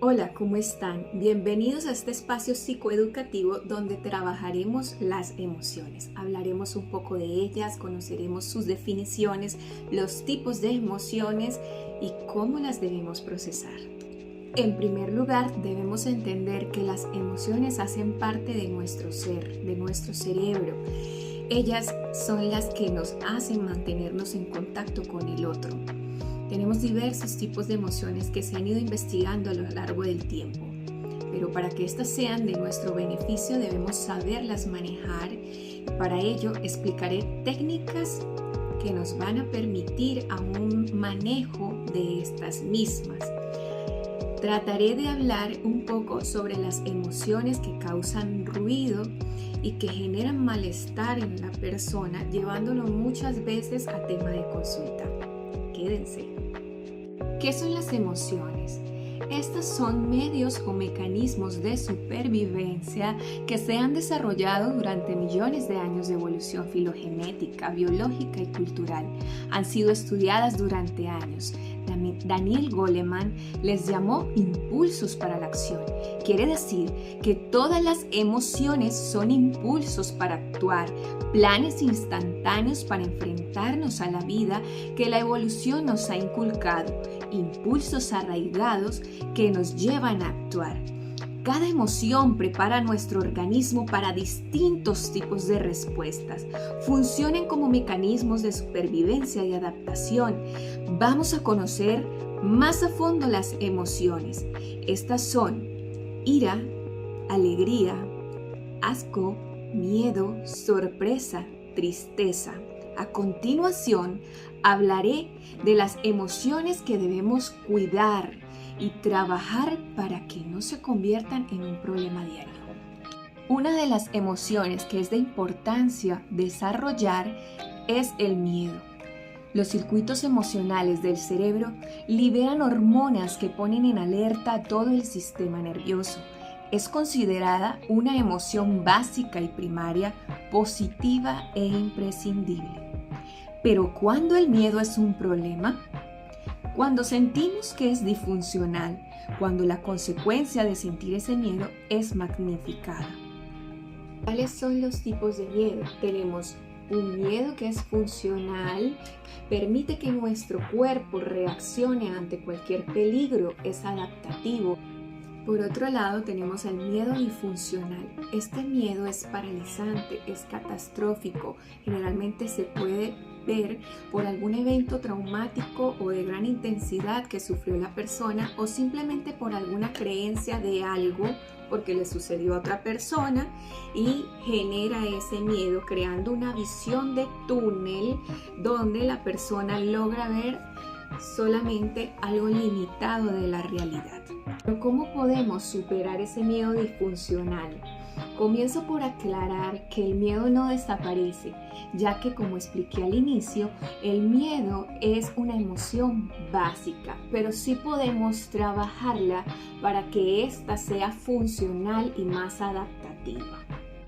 Hola, ¿cómo están? Bienvenidos a este espacio psicoeducativo donde trabajaremos las emociones. Hablaremos un poco de ellas, conoceremos sus definiciones, los tipos de emociones y cómo las debemos procesar. En primer lugar, debemos entender que las emociones hacen parte de nuestro ser, de nuestro cerebro. Ellas son las que nos hacen mantenernos en contacto con el otro. Tenemos diversos tipos de emociones que se han ido investigando a lo largo del tiempo, pero para que éstas sean de nuestro beneficio debemos saberlas manejar y para ello explicaré técnicas que nos van a permitir a un manejo de estas mismas. Trataré de hablar un poco sobre las emociones que causan ruido y que generan malestar en la persona, llevándolo muchas veces a tema de consulta. Quédense. ¿Qué son las emociones? Estas son medios o mecanismos de supervivencia que se han desarrollado durante millones de años de evolución filogenética, biológica y cultural. Han sido estudiadas durante años. Daniel Goleman les llamó impulsos para la acción. Quiere decir que todas las emociones son impulsos para actuar, planes instantáneos para enfrentarnos a la vida que la evolución nos ha inculcado, impulsos arraigados que nos llevan a actuar. Cada emoción prepara nuestro organismo para distintos tipos de respuestas. Funcionan como mecanismos de supervivencia y adaptación. Vamos a conocer más a fondo las emociones. Estas son ira, alegría, asco, miedo, sorpresa, tristeza. A continuación, hablaré de las emociones que debemos cuidar y trabajar para que no se conviertan en un problema diario. Una de las emociones que es de importancia desarrollar es el miedo. Los circuitos emocionales del cerebro liberan hormonas que ponen en alerta a todo el sistema nervioso. Es considerada una emoción básica y primaria, positiva e imprescindible. Pero ¿cuándo el miedo es un problema? Cuando sentimos que es disfuncional, cuando la consecuencia de sentir ese miedo es magnificada. ¿Cuáles son los tipos de miedo? Tenemos un miedo que es funcional, permite que nuestro cuerpo reaccione ante cualquier peligro, es adaptativo. Por otro lado, tenemos el miedo disfuncional. Este miedo es paralizante, es catastrófico, generalmente se puede ver por algún evento traumático o de gran intensidad que sufrió la persona o simplemente por alguna creencia de algo porque le sucedió a otra persona y genera ese miedo creando una visión de túnel donde la persona logra ver solamente algo limitado de la realidad. Pero ¿cómo podemos superar ese miedo disfuncional? Comienzo por aclarar que el miedo no desaparece, ya que como expliqué al inicio, el miedo es una emoción básica, pero sí podemos trabajarla para que ésta sea funcional y más adaptativa.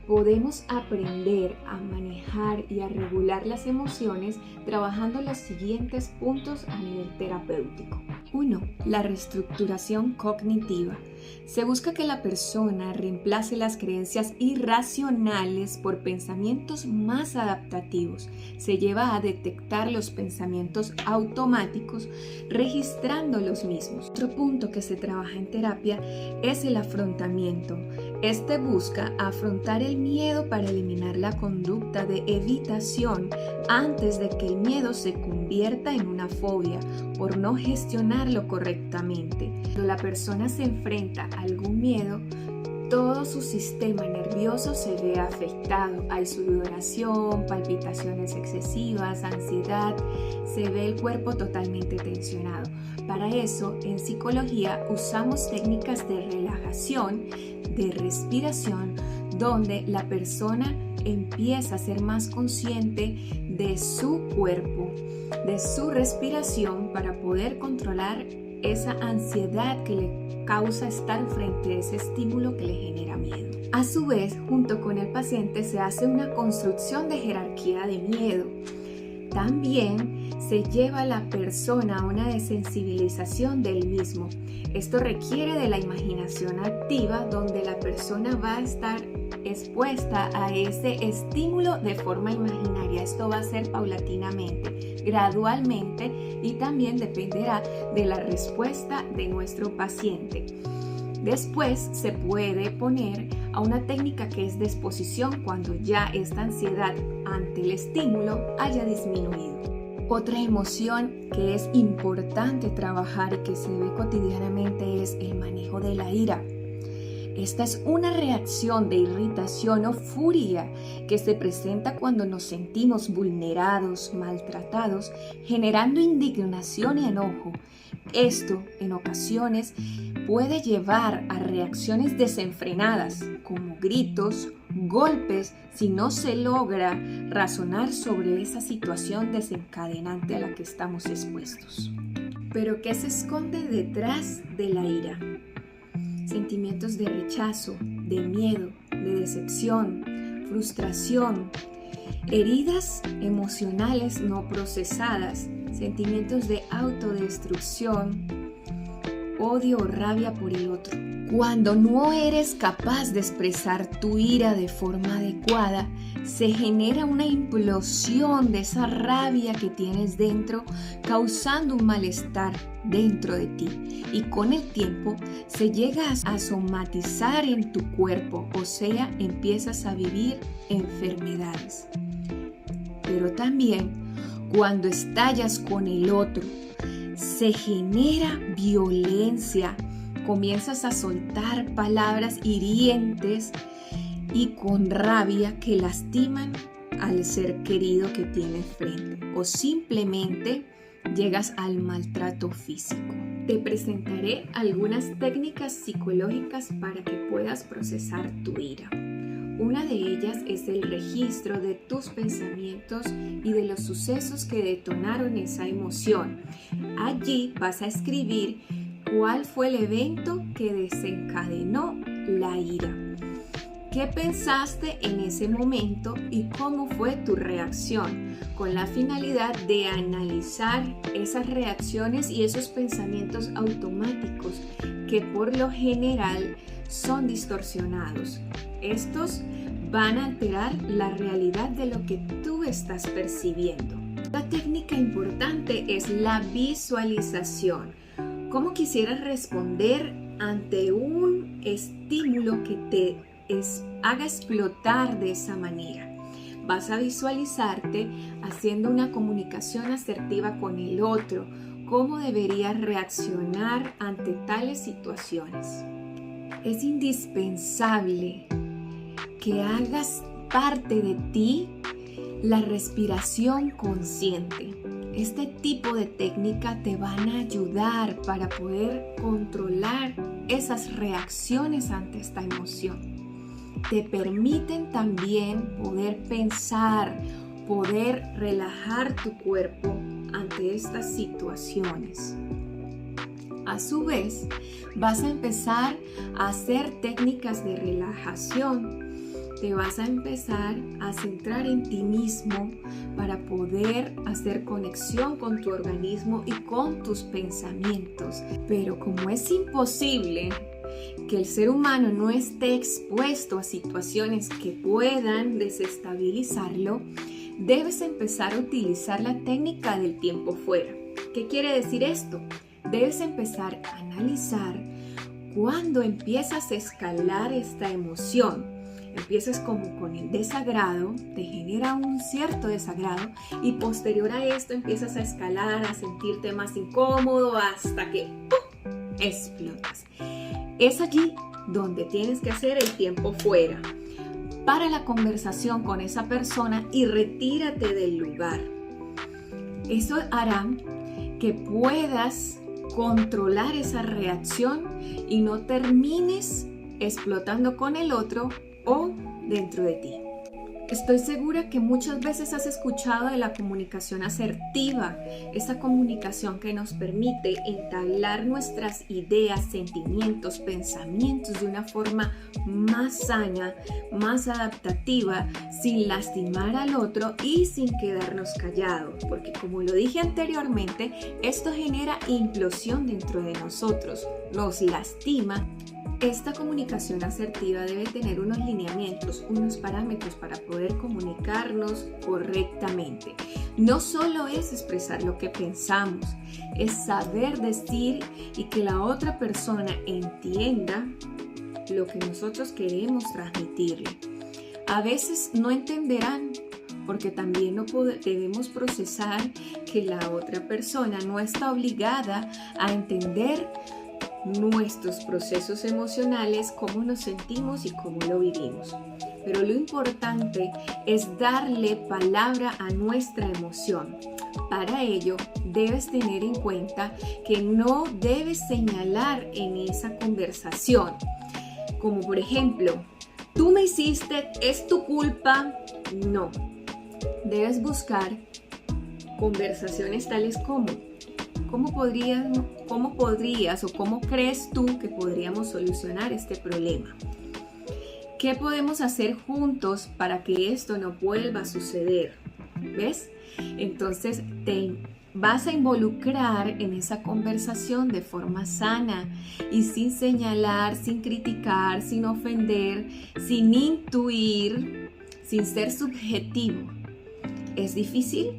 Podemos aprender a manejar y a regular las emociones trabajando los siguientes puntos a nivel terapéutico. 1. La reestructuración cognitiva. Se busca que la persona reemplace las creencias irracionales por pensamientos más adaptativos. Se lleva a detectar los pensamientos automáticos registrando los mismos. Otro punto que se trabaja en terapia es el afrontamiento. Este busca afrontar el miedo para eliminar la conducta de evitación antes de que el miedo se convierta en una fobia por no gestionarlo correctamente. Cuando la persona se enfrenta a algún miedo, todo su sistema nervioso se ve afectado. Hay sudoración, palpitaciones excesivas, ansiedad, se ve el cuerpo totalmente tensionado. Para eso, en psicología usamos técnicas de relajación, de respiración, donde la persona empieza a ser más consciente de su cuerpo, de su respiración para poder controlar esa ansiedad que le causa estar frente a ese estímulo que le genera miedo. A su vez, junto con el paciente se hace una construcción de jerarquía de miedo. También se lleva a la persona a una desensibilización del mismo. Esto requiere de la imaginación activa, donde la persona va a estar expuesta a ese estímulo de forma imaginaria. Esto va a ser paulatinamente, gradualmente, y también dependerá de la respuesta de nuestro paciente. Después se puede poner a una técnica que es de exposición cuando ya esta ansiedad ante el estímulo haya disminuido. Otra emoción que es importante trabajar y que se ve cotidianamente es el manejo de la ira. Esta es una reacción de irritación o furia que se presenta cuando nos sentimos vulnerados, maltratados, generando indignación y enojo. Esto, en ocasiones, puede llevar a reacciones desenfrenadas, como gritos, golpes, si no se logra razonar sobre esa situación desencadenante a la que estamos expuestos. Pero ¿qué se esconde detrás de la ira? Sentimientos de rechazo, de miedo, de decepción, frustración, heridas emocionales no procesadas, sentimientos de autodestrucción, odio o rabia por el otro. Cuando no eres capaz de expresar tu ira de forma adecuada, se genera una implosión de esa rabia que tienes dentro, causando un malestar dentro de ti. Y con el tiempo se llega a somatizar en tu cuerpo, o sea, empiezas a vivir enfermedades. Pero también cuando estallas con el otro, se genera violencia, comienzas a soltar palabras hirientes y con rabia que lastiman al ser querido que tienes frente, o simplemente llegas al maltrato físico. Te presentaré algunas técnicas psicológicas para que puedas procesar tu ira. Una de ellas es el registro de tus pensamientos y de los sucesos que detonaron esa emoción. Allí vas a escribir cuál fue el evento que desencadenó la ira. ¿Qué pensaste en ese momento y cómo fue tu reacción? Con la finalidad de analizar esas reacciones y esos pensamientos automáticos que por lo general son distorsionados. Estos van a alterar la realidad de lo que tú estás percibiendo. La técnica importante es la visualización. ¿Cómo quisieras responder ante un estímulo que te haga explotar de esa manera? Vas a visualizarte haciendo una comunicación asertiva con el otro. ¿Cómo deberías reaccionar ante tales situaciones? Es indispensable que hagas parte de ti la respiración consciente. Este tipo de técnica te van a ayudar para poder controlar esas reacciones ante esta emoción. Te permiten también poder pensar, poder relajar tu cuerpo ante estas situaciones. A su vez, vas a empezar a hacer técnicas de relajación. Te vas a empezar a centrar en ti mismo para poder hacer conexión con tu organismo y con tus pensamientos. Pero como es imposible que el ser humano no esté expuesto a situaciones que puedan desestabilizarlo, debes empezar a utilizar la técnica del tiempo fuera. ¿Qué quiere decir esto? Debes empezar a analizar cuando empiezas a escalar esta emoción. Empiezas como con el desagrado, te genera un cierto desagrado y posterior a esto empiezas a escalar, a sentirte más incómodo hasta que ¡pum!, explotas. Es allí donde tienes que hacer el tiempo fuera. Para la conversación con esa persona y retírate del lugar. Eso hará que puedas controlar esa reacción y no termines explotando con el otro o dentro de ti. Estoy segura que muchas veces has escuchado de la comunicación asertiva, esa comunicación que nos permite entablar nuestras ideas, sentimientos, pensamientos de una forma más sana, más adaptativa, sin lastimar al otro y sin quedarnos callados, porque como lo dije anteriormente, esto genera implosión dentro de nosotros, nos lastima. Esta comunicación asertiva debe tener unos lineamientos, unos parámetros para poder comunicarnos correctamente. No solo es expresar lo que pensamos, es saber decir y que la otra persona entienda lo que nosotros queremos transmitirle. A veces no entenderán porque también debemos procesar que la otra persona no está obligada a entender nuestros procesos emocionales, cómo nos sentimos y cómo lo vivimos. Pero lo importante es darle palabra a nuestra emoción. Para ello, debes tener en cuenta que no debes señalar en esa conversación, como por ejemplo, tú me hiciste, es tu culpa. No, debes buscar conversaciones tales como ¿cómo podrías o cómo crees tú que podríamos solucionar este problema? ¿Qué podemos hacer juntos para que esto no vuelva a suceder? ¿Ves? Entonces te vas a involucrar en esa conversación de forma sana y sin señalar, sin criticar, sin ofender, sin intuir, sin ser subjetivo. ¿Es difícil?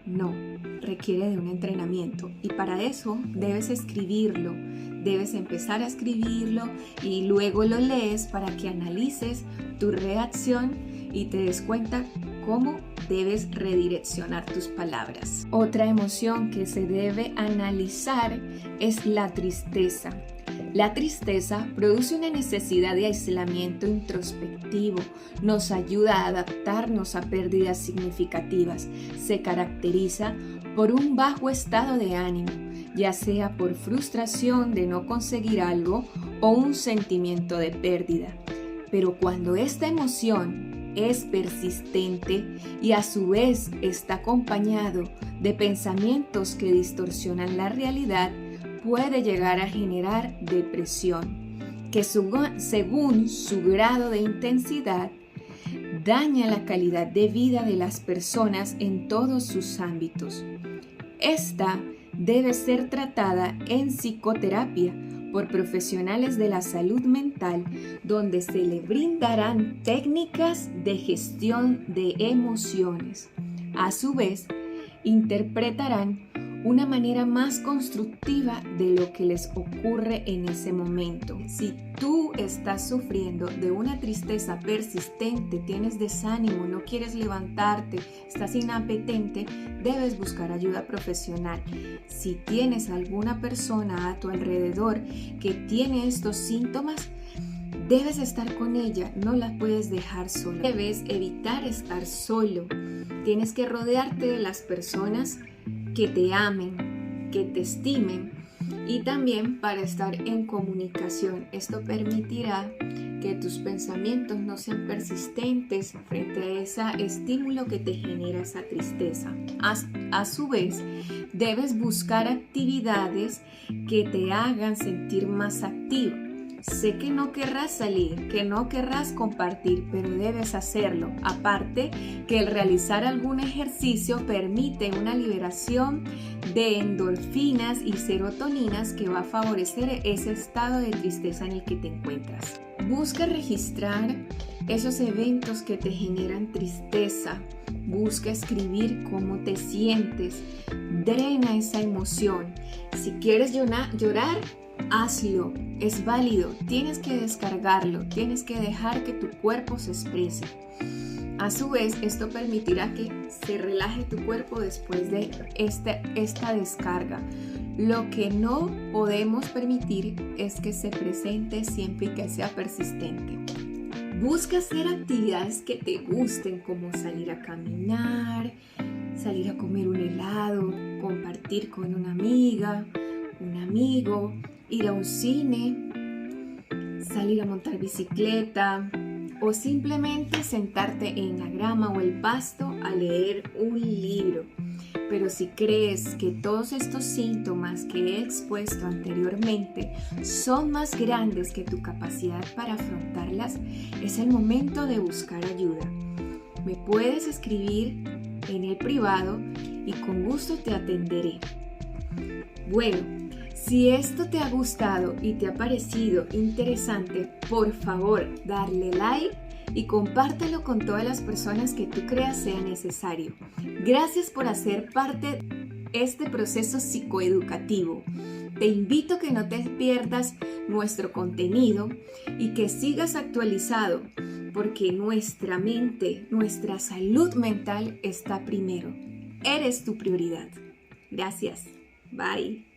No. Requiere de un entrenamiento y para eso debes escribirlo, debes empezar a escribirlo y luego lo lees para que analices tu reacción y te des cuenta cómo debes redireccionar tus palabras. Otra emoción que se debe analizar es la tristeza. La tristeza produce una necesidad de aislamiento introspectivo, nos ayuda a adaptarnos a pérdidas significativas, se caracteriza por un bajo estado de ánimo, ya sea por frustración de no conseguir algo o un sentimiento de pérdida. Pero cuando esta emoción es persistente y a su vez está acompañado de pensamientos que distorsionan la realidad, puede llegar a generar depresión, que según su grado de intensidad, daña la calidad de vida de las personas en todos sus ámbitos. Esta debe ser tratada en psicoterapia por profesionales de la salud mental, donde se le brindarán técnicas de gestión de emociones. A su vez, interpretarán una manera más constructiva de lo que les ocurre en ese momento. Si tú estás sufriendo de una tristeza persistente, tienes desánimo, no quieres levantarte, estás inapetente, debes buscar ayuda profesional. Si tienes alguna persona a tu alrededor que tiene estos síntomas, debes estar con ella, no la puedes dejar sola. Debes evitar estar solo. Tienes que rodearte de las personas que te amen, que te estimen y también para estar en comunicación. Esto permitirá que tus pensamientos no sean persistentes frente a ese estímulo que te genera esa tristeza. A su vez, debes buscar actividades que te hagan sentir más activo. Sé que no querrás salir, que no querrás compartir, pero debes hacerlo. Aparte que el realizar algún ejercicio permite una liberación de endorfinas y serotoninas que va a favorecer ese estado de tristeza en el que te encuentras. Busca registrar esos eventos que te generan tristeza. Busca escribir cómo te sientes. Drena esa emoción. Si quieres llorar, hazlo, es válido, tienes que descargarlo, tienes que dejar que tu cuerpo se exprese. A su vez, esto permitirá que se relaje tu cuerpo después de esta descarga. Lo que no podemos permitir es que se presente siempre y que sea persistente. Busca hacer actividades que te gusten, como salir a caminar, salir a comer un helado, compartir con una amiga, un amigo, ir a un cine, salir a montar bicicleta, o simplemente sentarte en la grama o el pasto a leer un libro. Pero si crees que todos estos síntomas que he expuesto anteriormente son más grandes que tu capacidad para afrontarlas, es el momento de buscar ayuda. Me puedes escribir en el privado y con gusto te atenderé. Bueno, si esto te ha gustado y te ha parecido interesante, por favor, darle like y compártelo con todas las personas que tú creas sea necesario. Gracias por hacer parte de este proceso psicoeducativo. Te invito a que no te pierdas nuestro contenido y que sigas actualizado, porque nuestra mente, nuestra salud mental está primero. Eres tu prioridad. Gracias. Bye.